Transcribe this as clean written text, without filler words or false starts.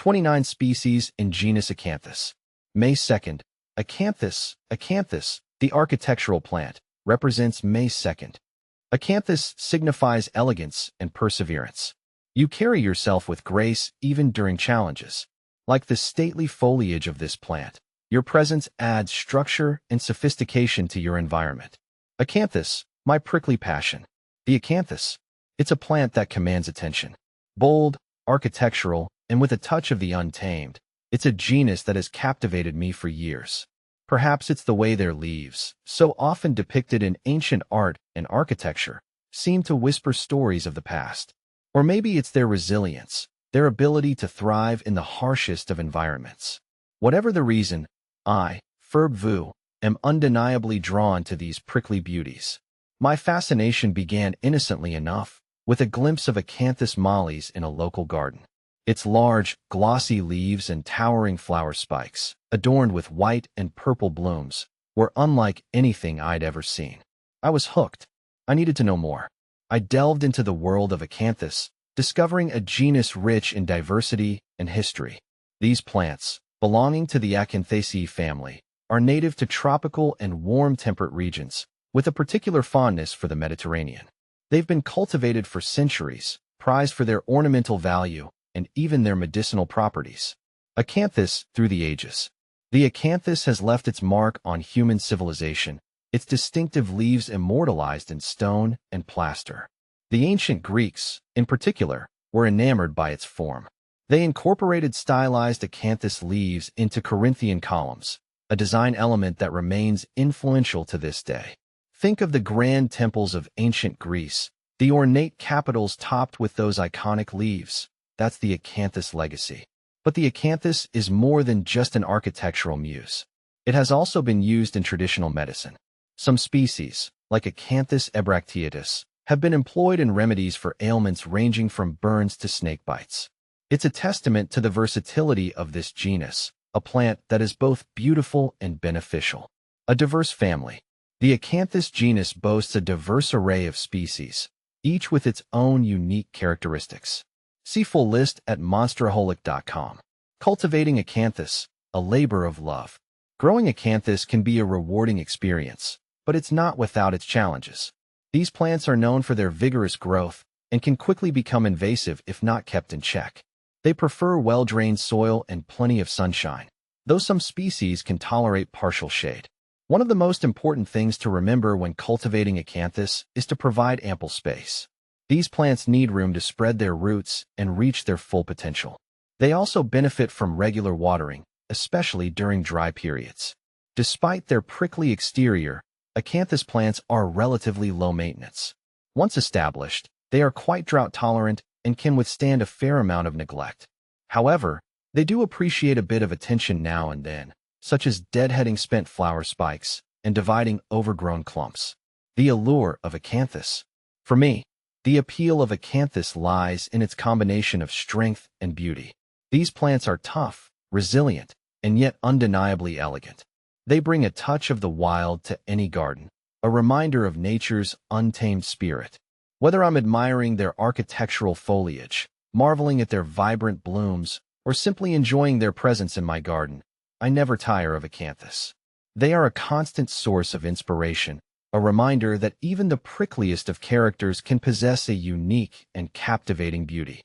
29 species in genus Acanthus. May 2nd. Acanthus, the architectural plant, represents May 2nd. Acanthus signifies elegance and perseverance. You carry yourself with grace even during challenges. Like the stately foliage of this plant, your presence adds structure and sophistication to your environment. Acanthus, my prickly passion. The acanthus. It's a plant that commands attention. Bold, architectural, and with a touch of the untamed, it's a genus that has captivated me for years. Perhaps it's the way their leaves, so often depicted in ancient art and architecture, seem to whisper stories of the past. Or maybe it's their resilience, their ability to thrive in the harshest of environments. Whatever the reason, I, Ferb Vu, am undeniably drawn to these prickly beauties. My fascination began innocently enough, with a glimpse of Acanthus mollis in a local garden. Its large, glossy leaves and towering flower spikes, adorned with white and purple blooms, were unlike anything I'd ever seen. I was hooked. I needed to know more. I delved into the world of Acanthus, discovering a genus rich in diversity and history. These plants, belonging to the Acanthaceae family, are native to tropical and warm temperate regions, with a particular fondness for the Mediterranean. They've been cultivated for centuries, prized for their ornamental value and even their medicinal properties. Acanthus through the ages. The acanthus has left its mark on human civilization, its distinctive leaves immortalized in stone and plaster. The ancient Greeks, in particular, were enamored by its form. They incorporated stylized acanthus leaves into Corinthian columns, a design element that remains influential to this day. Think of the grand temples of ancient Greece, the ornate capitals topped with those iconic leaves. That's the acanthus legacy. But the acanthus is more than just an architectural muse. It has also been used in traditional medicine. Some species, like Acanthus ebracteatus, have been employed in remedies for ailments ranging from burns to snake bites. It's a testament to the versatility of this genus, a plant that is both beautiful and beneficial. A diverse family. The Acanthus genus boasts a diverse array of species, each with its own unique characteristics. See full list at monsteraholic.com. Cultivating acanthus, a labor of love. Growing acanthus can be a rewarding experience, but it's not without its challenges. These plants are known for their vigorous growth and can quickly become invasive if not kept in check. They prefer well-drained soil and plenty of sunshine, though some species can tolerate partial shade. One of the most important things to remember when cultivating acanthus is to provide ample space. These plants need room to spread their roots and reach their full potential. They also benefit from regular watering, especially during dry periods. Despite their prickly exterior, acanthus plants are relatively low maintenance. Once established, they are quite drought-tolerant and can withstand a fair amount of neglect. However, they do appreciate a bit of attention now and then, such as deadheading spent flower spikes and dividing overgrown clumps. The allure of acanthus. For me, the appeal of acanthus lies in its combination of strength and beauty. These plants are tough, resilient, and yet undeniably elegant. They bring a touch of the wild to any garden, a reminder of nature's untamed spirit. Whether I'm admiring their architectural foliage, marveling at their vibrant blooms, or simply enjoying their presence in my garden, I never tire of acanthus. They are a constant source of inspiration, a reminder that even the prickliest of characters can possess a unique and captivating beauty.